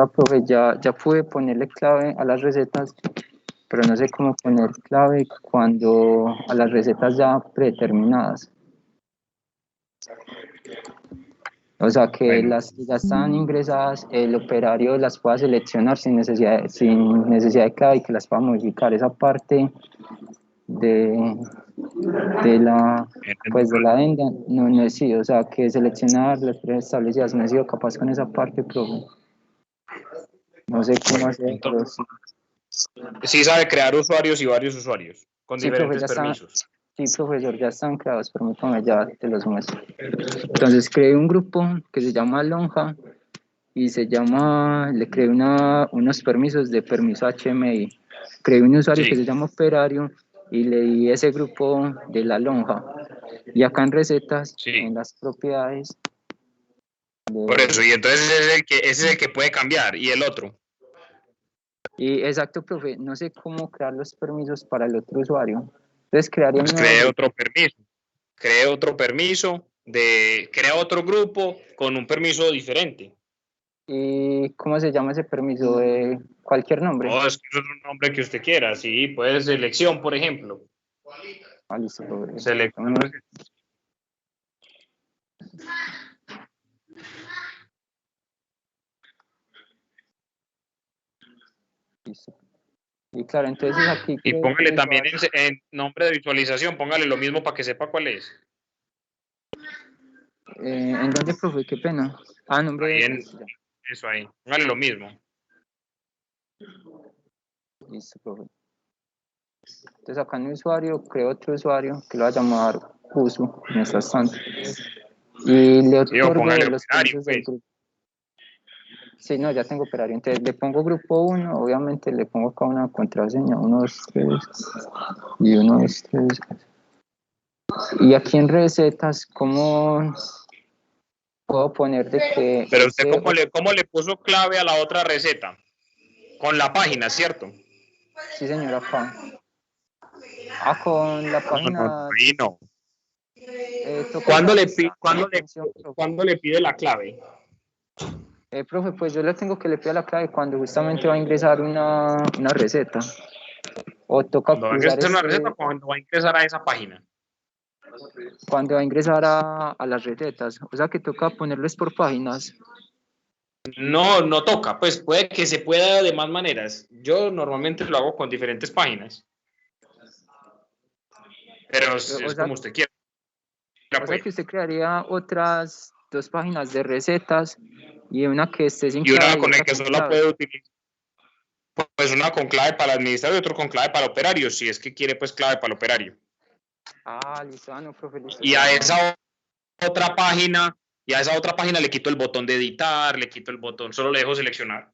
Profe, ya pude ponerle clave a las recetas, pero no sé cómo poner clave cuando a las recetas ya predeterminadas. O sea, que Bueno. las que ya están ingresadas, el operario las pueda seleccionar sin necesidad de clave y que las pueda modificar. Esa parte de la ENDA no he sido, o sea, que seleccionar las preestablecidas, no he sido capaz con esa parte, profe. No sé cómo hacerlo. Sí sabe crear usuarios y varios usuarios con Sí, profe, diferentes permisos. Sí, profesor, ya están creados, permítame, ya te los muestro. Entonces creé un grupo que se llama Lonja y le creé unos permisos de permiso HMI. Creé un usuario que se llama operario y le di ese grupo de la Lonja. Y acá en recetas, en las propiedades. Por eso, y entonces ese es el que puede cambiar, y el otro. Y exacto, profe, no sé cómo crear los permisos para el otro usuario. Entonces crearía Pues cree otro permiso, crea otro grupo con un permiso diferente. ¿Y cómo se llama ese permiso? ¿Cualquier nombre? No, es que eso es un nombre que usted quiera, sí, puede ser selección, por ejemplo. Ah, listo, profe. Selección. Listo. Y claro, entonces aquí... Y póngale también en nombre de visualización, póngale lo mismo para que sepa cuál es. ¿En dónde, profe? Qué pena. Ah, nombre de... Eso ahí, póngale lo mismo. Listo, profe. Entonces acá en mi usuario, creo otro usuario que lo va a llamar uso, mientras tanto. Y le otorgo los permisos del grupo. Sí, no, ya tengo operario. Entonces le pongo grupo 1, obviamente le pongo acá una contraseña, 1, 2, 3, y 1, 2, 3. Y aquí en recetas, ¿cómo puedo poner de que... Pero usted, ¿cómo le puso clave a la otra receta? Con la página, ¿cierto? Sí, señora, acá. Ah, con la página... No. ¿Cuándo le pide la clave? Profe, pues yo le tengo que le pida la clave cuando justamente va a ingresar una receta. O toca cuando va a usar ingresar una receta, cuando va a ingresar a esa página. Cuando va a ingresar a las recetas. O sea que toca ponerles por páginas. No toca, pues puede que se pueda de más maneras. Yo normalmente lo hago con diferentes páginas. Pero es como usted quiera. O sea que usted crearía otras 2 páginas de recetas y una que esté sin clave. Y una con el que solo puede utilizar. Pues una con clave para el administrador y otro con clave para el operario, si es que quiere pues clave para el operario. Ah, listo, no, profe, listo. Y a esa otra página le quito el botón de editar, le quito el botón, solo le dejo seleccionar.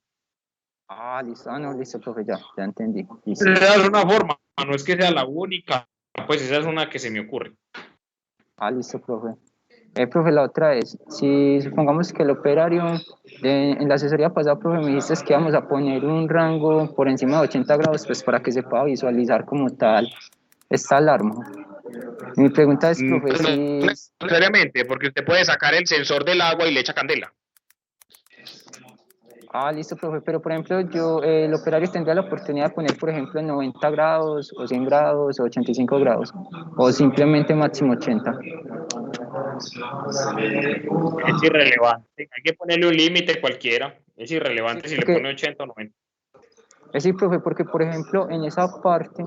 Ah, listo, no, listo, profe, ya entendí. Listo. Esa es una forma, no es que sea la única, pues esa es una que se me ocurre. Ah, listo, profe. Profe, la otra es, si supongamos que el operario, en la asesoría pasada, profe, me dijiste que íbamos a poner un rango por encima de 80 grados, pues para que se pueda visualizar como tal esta alarma. Mi pregunta es, profe, pues no necesariamente, porque usted puede sacar el sensor del agua y le echa candela. Ah, listo, profe, pero por ejemplo, el operario tendría la oportunidad de poner, por ejemplo, 90 grados, o 100 grados, o 85 grados, o simplemente máximo 80. Es irrelevante, hay que ponerle un límite cualquiera, es irrelevante si le pone 80 o 90. Sí, profe, porque por ejemplo, en esa parte,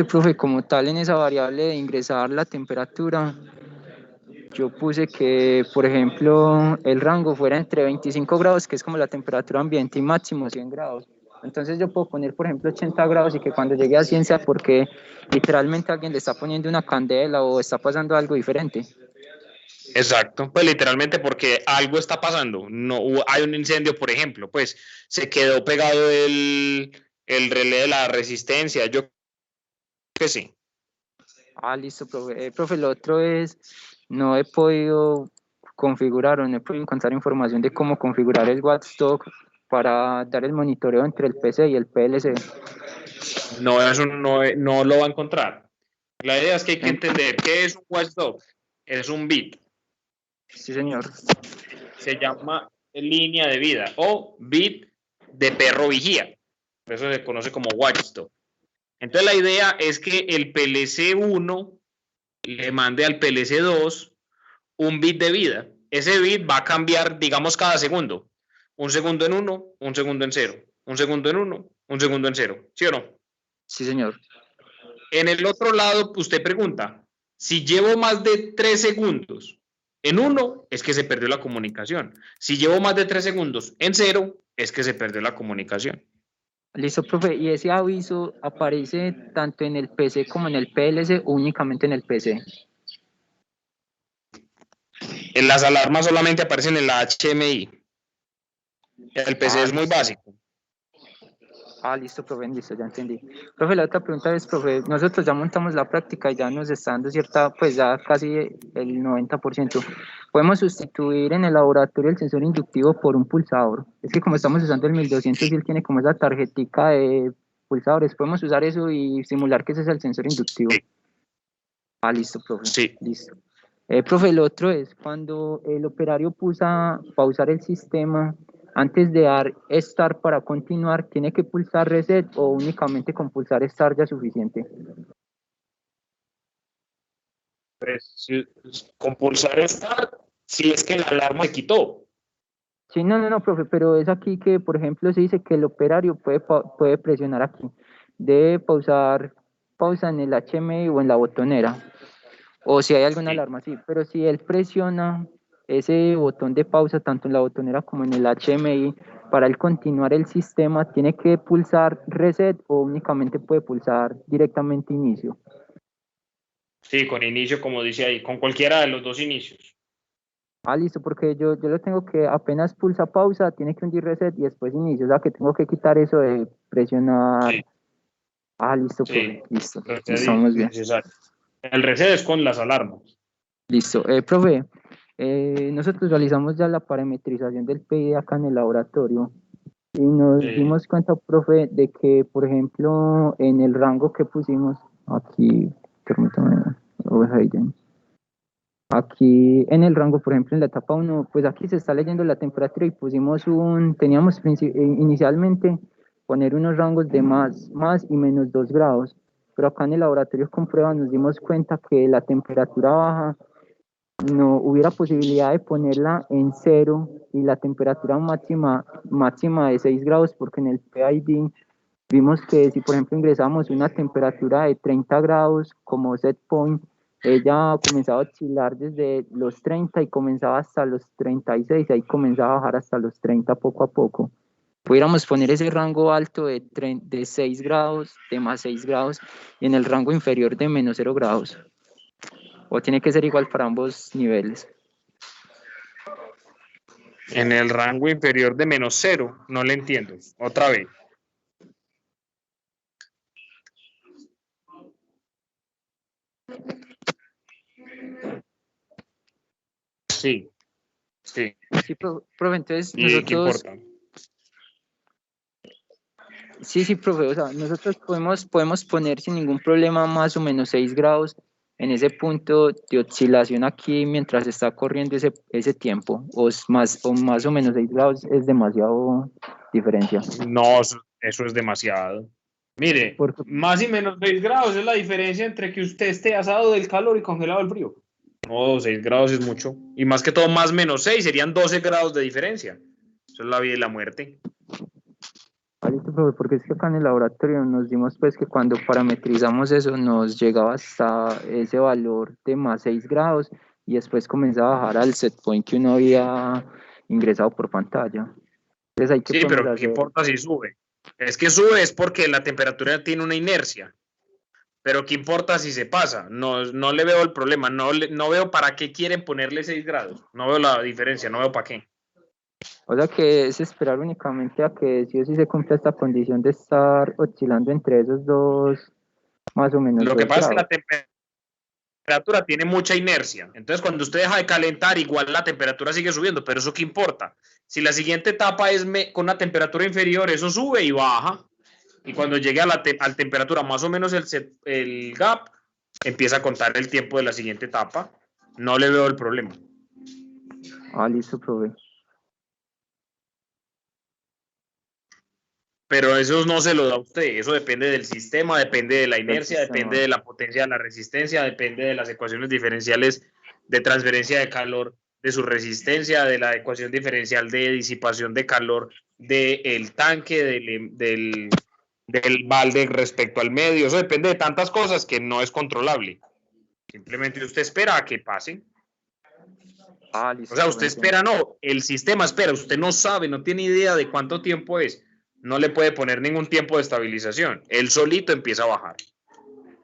profe, como tal, en esa variable de ingresar la temperatura, yo puse que, por ejemplo, el rango fuera entre 25 grados, que es como la temperatura ambiente, y máximo 100 grados. Entonces yo puedo poner, por ejemplo, 80 grados y que cuando llegue a 100 sea porque literalmente alguien le está poniendo una candela o está pasando algo diferente. Exacto, pues literalmente porque algo está pasando, no hay un incendio, por ejemplo, pues se quedó pegado el relé de la resistencia, yo que sí. Ah, listo, profe. Profe, lo otro es, no he podido configurar o no he podido encontrar información de cómo configurar el Watchdog para dar el monitoreo entre el PC y el PLC. No, eso no lo va a encontrar. La idea es que hay que entender qué es un Watchdog. Es un bit. Sí, señor. se llama línea de vida o bit de perro vigía. Eso se conoce como watchdog. Entonces la idea es que el PLC1 le mande al PLC2 un bit de vida. Ese bit va a cambiar, digamos, cada segundo. Un segundo en 1, un segundo en 0. Un segundo en 1, un segundo en 0. ¿Sí o no? Sí, señor. En el otro lado, usted pregunta, si llevo más de 3 segundos en 1, es que se perdió la comunicación. Si llevo más de 3 segundos en 0, es que se perdió la comunicación. Listo, profe. ¿Y ese aviso aparece tanto en el PC como en el PLC o únicamente en el PC? En las alarmas solamente aparecen en la HMI. El PC es muy básico. Listo, profe, listo, ya entendí. Profe, la otra pregunta es, profe, nosotros ya montamos la práctica y ya nos está dando cierta, pues ya casi el 90%. ¿Podemos sustituir en el laboratorio el sensor inductivo por un pulsador? Es que como estamos usando el 1200 y él tiene como esa tarjetica de pulsadores, ¿podemos usar eso y simular que ese es el sensor inductivo? Sí. Listo, profe. Sí. Listo. Profe, el otro es cuando el operario pausar el sistema, antes de dar Start para continuar, ¿tiene que pulsar Reset o únicamente con pulsar Start ya es suficiente? Pues, con pulsar Start, si es que la alarma se quitó. Sí, no, profe, pero es aquí que, por ejemplo, se dice que el operario puede presionar aquí. Debe pausa en el HMI o en la botonera. O si hay alguna alarma, sí, pero si él presiona ese botón de pausa, tanto en la botonera como en el HMI, para él continuar el sistema, ¿tiene que pulsar reset o únicamente puede pulsar directamente inicio? Sí, con inicio, como dice ahí, con cualquiera de los dos inicios. Listo, porque yo lo tengo que apenas pulsa pausa, tiene que hundir reset y después inicio, o sea que tengo que quitar eso de presionar. Sí. Listo, Sí, profe, listo, estamos bien. El reset es con las alarmas. Listo, profe, nosotros realizamos ya la parametrización del PID acá en el laboratorio y nos dimos cuenta, profe, de que, por ejemplo, en el rango que pusimos aquí, permítame, aquí en el rango, por ejemplo, en la etapa 1, pues aquí se está leyendo la temperatura y pusimos teníamos inicialmente poner unos rangos de más y menos 2 grados, pero acá en el laboratorio con pruebas nos dimos cuenta que la temperatura baja no hubiera posibilidad de ponerla en 0 y la temperatura máxima de 6 grados, porque en el PID vimos que si por ejemplo ingresamos una temperatura de 30 grados como set point, ella comenzaba a oscilar desde los 30 y comenzaba hasta los 36, ahí comenzaba a bajar hasta los 30 poco a poco. Pudiéramos poner ese rango alto de 6 grados, de más 6 grados, y en el rango inferior de menos 0 grados. ¿O tiene que ser igual para ambos niveles? En el rango inferior de menos 0, no le entiendo. Otra vez. Sí. Sí, profe, entonces nosotros... ¿Qué importa? Sí, profe, o sea, nosotros podemos poner sin ningún problema más o menos 6 grados en ese punto de oscilación aquí mientras está corriendo ese tiempo, o más o menos 6 grados es demasiado diferencia. No, eso es demasiado. Mire, más y menos 6 grados es la diferencia entre que usted esté asado del calor y congelado del frío. No, 6 grados es mucho. Y más que todo, más menos 6 serían 12 grados de diferencia. Eso es la vida y la muerte. Porque es que acá en el laboratorio nos dimos pues que cuando parametrizamos eso nos llegaba hasta ese valor de más 6 grados y después comenzaba a bajar al set point que uno había ingresado por pantalla. Entonces, ¿hay que sí, pero ¿qué importa si sube? Es que sube es porque la temperatura tiene una inercia. Pero ¿qué importa si se pasa? No le veo el problema. No veo para qué quieren ponerle 6 grados. No veo la diferencia, no veo para qué. O sea que es esperar únicamente a que sí o sí se cumpla esta condición de estar oscilando entre esos dos, más o menos. Lo que pasa es que la temperatura tiene mucha inercia. Entonces, cuando usted deja de calentar, igual la temperatura sigue subiendo. Pero ¿eso qué importa? Si la siguiente etapa es con una temperatura inferior, eso sube y baja. Y cuando llegue a la temperatura más o menos el gap, empieza a contar el tiempo de la siguiente etapa. No le veo el problema. Listo, profe. pero eso no se lo da usted, eso depende del sistema, depende de la inercia, depende de la potencia de la resistencia, depende de las ecuaciones diferenciales de transferencia de calor, de su resistencia, de la ecuación diferencial de disipación de calor del tanque, del balde respecto al medio. Eso depende de tantas cosas que no es controlable. Simplemente usted espera a que pase. Listo, o sea, usted espera, no, el sistema espera, usted no sabe, no tiene idea de cuánto tiempo es, no le puede poner ningún tiempo de estabilización, él solito empieza a bajar.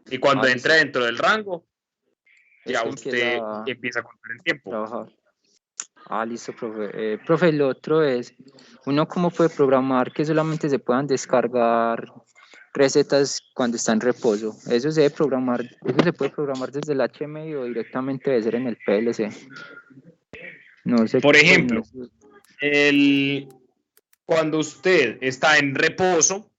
Y cuando entra dentro del rango, ya usted empieza a contar el tiempo. Trabajar. Listo, profe. Profe, lo otro es, ¿uno cómo puede programar que solamente se puedan descargar recetas cuando está en reposo? Eso se puede programar desde el HMI o directamente debe ser en el PLC. No sé. Por ejemplo, cuando usted está en reposo,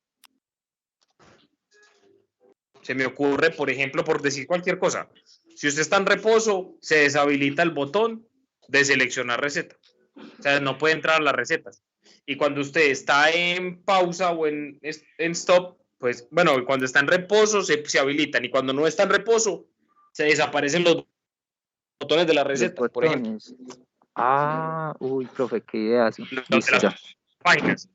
se me ocurre, por ejemplo, por decir cualquier cosa, si usted está en reposo, se deshabilita el botón de seleccionar receta. O sea, no puede entrar a las recetas. Y cuando usted está en pausa o en stop, pues, bueno, cuando está en reposo se habilitan. Y cuando no está en reposo, se desaparecen los botones de la receta, por ejemplo. Uy, profe, qué idea. Listo, de las páginas.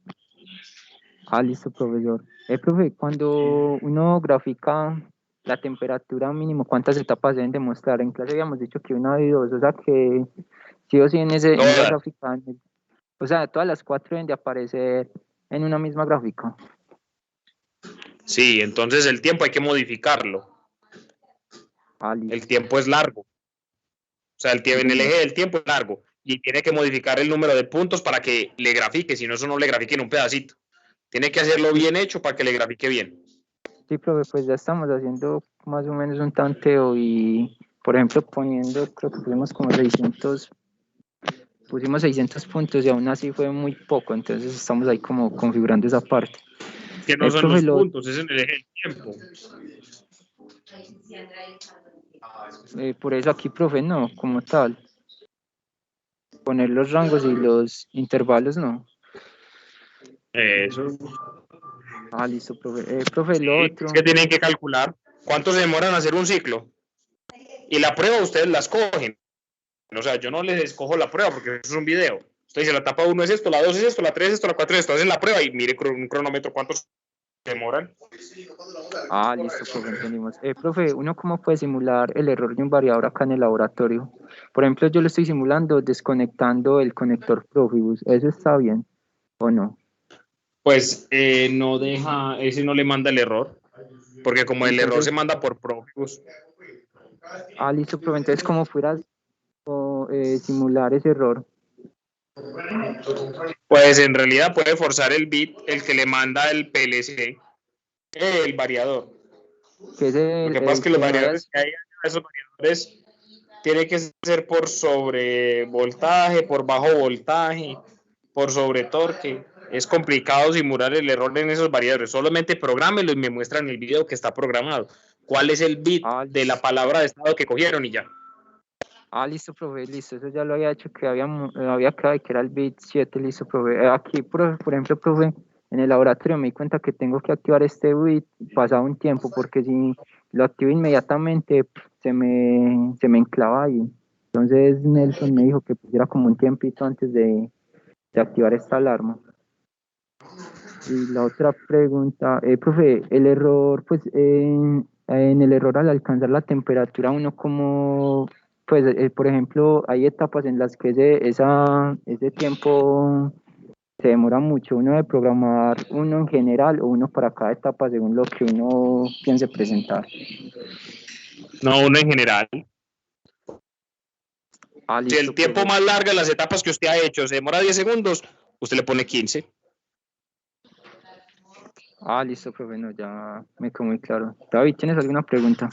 Listo, profesor. Profe, cuando uno grafica la temperatura mínimo, ¿cuántas etapas deben demostrar? En clase habíamos dicho que una y dos, o sea que sí o sí en esa gráfica, o sea, todas las 4 deben de aparecer en una misma gráfica. Sí, entonces el tiempo hay que modificarlo. El tiempo es largo. O sea, en el eje del tiempo es largo y tiene que modificar el número de puntos para que le grafique, si no, eso no le grafique en un pedacito. Tiene que hacerlo bien hecho para que le grafique bien. Sí, profe, pues ya estamos haciendo más o menos un tanteo y, por ejemplo, creo que pusimos 600 puntos y aún así fue muy poco, entonces estamos ahí como configurando esa parte. Que no son profe, los puntos, es en el eje del tiempo. Por eso aquí, profe, no, como tal. Poner los rangos y los intervalos, no. Eso. Listo, profe. Profe, sí, lo otro. Es que tienen que calcular cuánto se demoran en hacer un ciclo. Y la prueba ustedes la escogen. O sea, yo no les escojo la prueba porque eso es un video. Usted dice, la etapa 1 es esto, la 2 es esto, la 3 es esto, la 4 es esto. Hacen la prueba y mire un cronómetro cuántos demoran. Listo, profe, entendimos. Profe, ¿uno cómo puede simular el error de un variador acá en el laboratorio? Por ejemplo, yo lo estoy simulando desconectando el conector Profibus. ¿Eso está bien o no? Pues no deja, ese no le manda el error, porque como el error se manda por Profibus. Listo, profe, entonces, ¿cómo fueras simular ese error? Pues en realidad puede forzar el bit, el que le manda el PLC, el variador. Lo que pasa es que los variadores que hay, esos variadores, tiene que ser por sobrevoltaje, por bajo voltaje, por sobretorque. Es complicado simular el error en esos variadores. Solamente prográmelo y me muestran el video que está programado. ¿Cuál es el bit de la palabra de estado que cogieron y ya? Listo, profe, listo. Eso ya lo había hecho, que había quedado que era el bit 7, listo, profe. Aquí, por ejemplo, profe, en el laboratorio me di cuenta que tengo que activar este bit pasado un tiempo, porque si lo activo inmediatamente se me enclava ahí. Entonces Nelson me dijo que pusiera como un tiempito antes de activar esta alarma. Y la otra pregunta, profe, el error, pues en el error al alcanzar la temperatura, uno como, pues por ejemplo, hay etapas en las que ese tiempo se demora mucho. Uno debe programar uno en general o uno para cada etapa según lo que uno piense presentar. No, uno en general. Listo, si el tiempo más largo de las etapas que usted ha hecho se demora 10 segundos, usted le pone 15. Listo, profe, no, ya me quedó muy claro. David, ¿tienes alguna pregunta?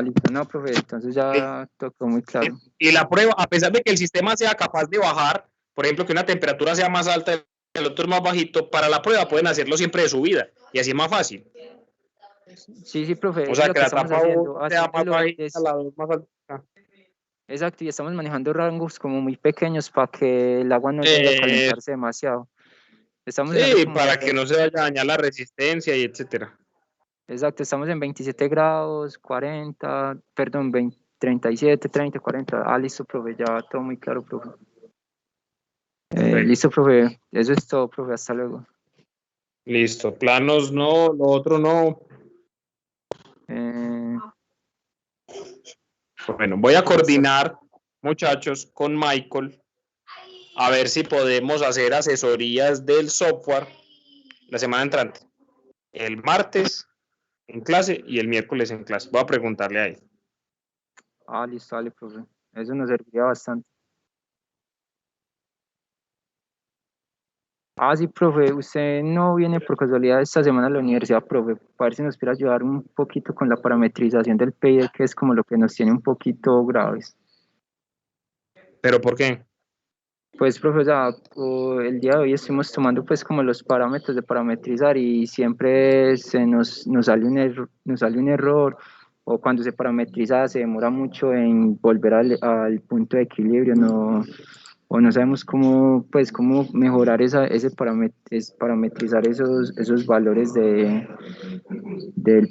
Listo, no, profe, entonces ya tocó muy claro. Y la prueba, a pesar de que el sistema sea capaz de bajar, por ejemplo, que una temperatura sea más alta y el otro es más bajito, para la prueba pueden hacerlo siempre de subida y así es más fácil. Sí, profe. O sea, que la etapa sea más bajita, la 2 más alta. Exacto, y estamos manejando rangos como muy pequeños para que el agua no llegue a calentarse demasiado. Estamos sí, para que no se vaya a dañar la resistencia y etcétera. Exacto, estamos en 27 grados, 40, perdón, 37, 30, 40. Ah, listo, profe, ya todo muy claro, profe. Listo, profe, eso es todo, profe, hasta luego. Listo, planos no, lo otro no. Bueno, voy a coordinar, muchachos, con Michael, a ver si podemos hacer asesorías del software la semana entrante. El martes en clase y el miércoles en clase. Voy a preguntarle a él. Ah, listo, dale, profe. Eso nos serviría bastante. Ah, sí, profe, usted no viene por casualidad esta semana a la universidad, profe, para ver si nos quiere ayudar un poquito con la parametrización del PID, que es como lo que nos tiene un poquito graves. ¿Pero por qué? Pues, profe, o sea, el día de hoy estuvimos tomando pues como los parámetros de parametrizar y siempre nos sale un error, o cuando se parametriza se demora mucho en volver al punto de equilibrio, o no sabemos cómo mejorar parametrizar esos valores del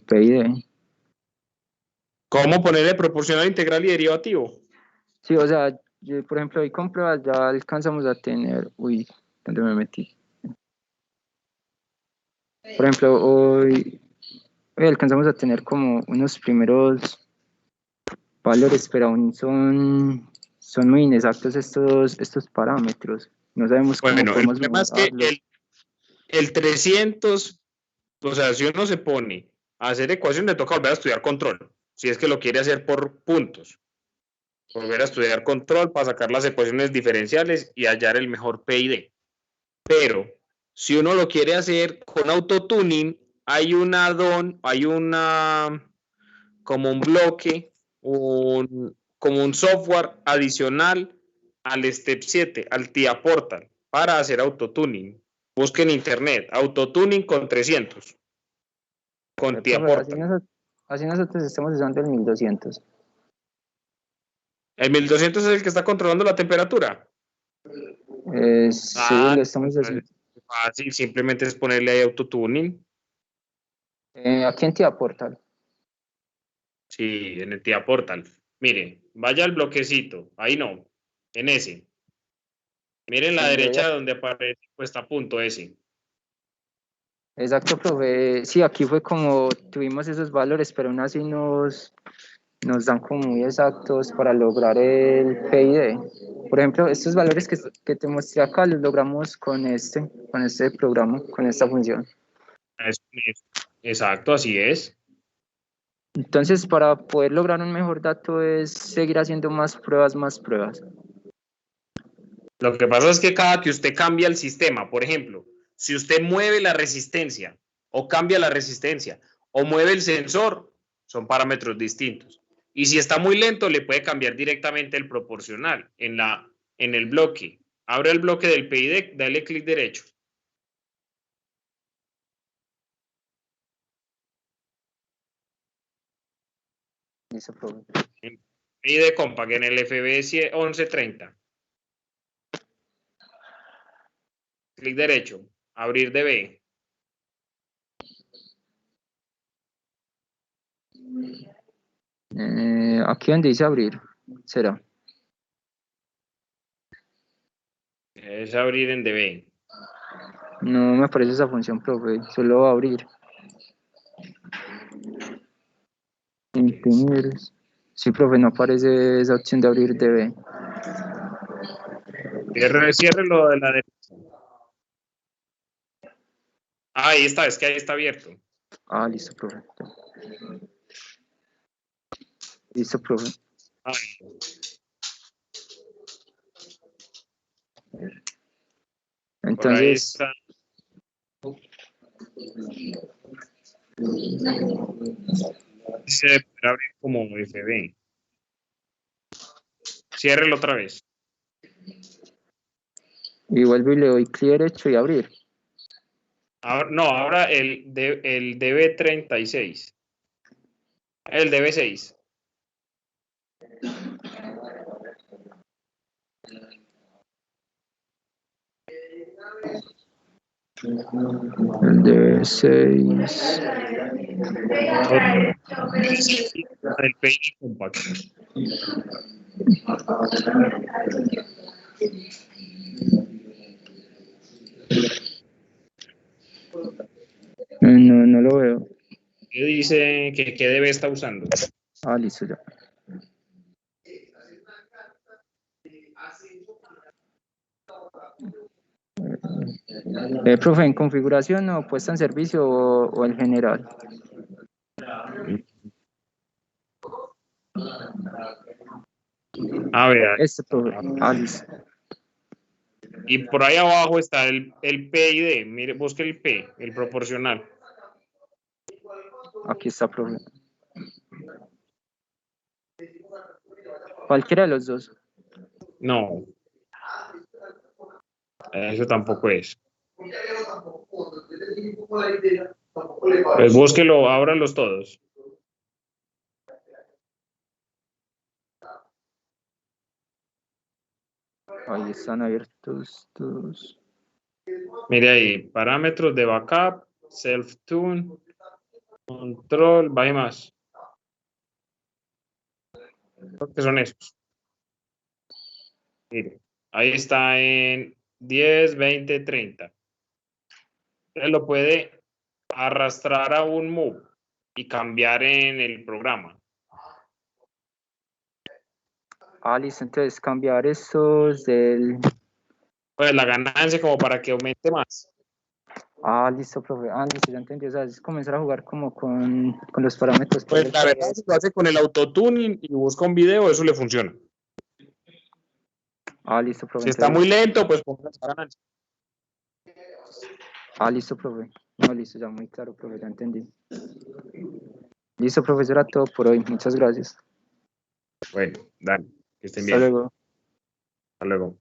PID. ¿Cómo ponerle proporcional, integral y derivativo? Sí, o sea, por ejemplo, hoy con pruebas ya alcanzamos a tener, ¿dónde me metí? Por ejemplo, hoy alcanzamos a tener como unos primeros valores, pero aún son muy inexactos estos parámetros. No sabemos cómo Bueno, el podemos problema es que mejorarlos. el 300, o sea, si uno se pone a hacer ecuaciones, le toca volver a estudiar control, si es que lo quiere hacer por puntos. Volver a estudiar control para sacar las ecuaciones diferenciales y hallar el mejor PID. Pero si uno lo quiere hacer con autotuning, hay un add-on, hay como un bloque, como un software adicional al Step 7, al TIA Portal, para hacer autotuning. Busquen en internet, autotuning con 300, con TIA Profe, Portal. así nosotros estamos usando el 1200. El 1200 es el que está controlando la temperatura. Sí, lo estamos haciendo. Fácil, simplemente es ponerle ahí autotuning. Aquí en Tia Portal. Sí, en el TIA Portal. Miren, vaya al bloquecito. Ahí no, en ese. Miren la derecha donde aparece puesta punto ese. Exacto, profe. Sí, aquí fue como tuvimos esos valores, pero aún así nos dan como muy exactos para lograr el PID. Por ejemplo, estos valores que te mostré acá los logramos con este programa, con esta función. Exacto, así es. Entonces, para poder lograr un mejor dato es seguir haciendo más pruebas. Lo que pasa es que cada que usted cambia el sistema, por ejemplo, si usted mueve la resistencia o cambia la resistencia o mueve el sensor, son parámetros distintos. Y si está muy lento, le puede cambiar directamente el proporcional en el bloque. Abre el bloque del PID, dale clic derecho. Listo, profe. PID Compaq en el FB 1130. Clic derecho, abrir DB. Aquí donde dice abrir, será. Es abrir en DB. No me aparece esa función, profe, solo abrir. Imprimir. Sí, profe, no aparece esa opción de abrir DB. Cierre lo de la derecha. Ah, ahí está, es que ahí está abierto. Ah, listo, profe. Listo, profe. Entonces, se puede abrir como FB. Ciérrelo otra vez. y vuelvo y le doy clic derecho y abrir. Ahora, no, ahora el DB36. El DB6. El de 6. El PID compacto. No lo veo. ¿Qué dice que debe estar usando? Ah, listo ya. Profe, ¿en configuración o puesta en servicio o el general? A ver. Profe. Ah, listo. Y por ahí abajo está el PID. Mire, busque el P, el proporcional. Aquí está, profe. Cualquiera de los dos. No. Eso tampoco es. Pues búsquelo, ábralos todos. Ahí están abiertos todos. Mire ahí, parámetros de backup, self-tune, control, baje más. Creo que son esos. Mire, ahí está en 10, 20, 30. Usted lo puede arrastrar a un move y cambiar en el programa. Ah, listo. Entonces cambiar estos del... Pues la ganancia como para que aumente más. Ah, listo, profe. Ah, listo, ya entendí. O sea, es comenzar a jugar como con los parámetros. Pues la verdad, si lo hace con el autotuning y busca un video, eso le funciona. Ah, listo, profe. Si está muy lento, pues ponga esa ganancia. Ah, listo, profe. No, listo, ya muy claro, profe, ya entendí. Listo, profesora, todo por hoy. Muchas gracias. Bueno, dale, que estén Hasta bien. luego. Hasta luego.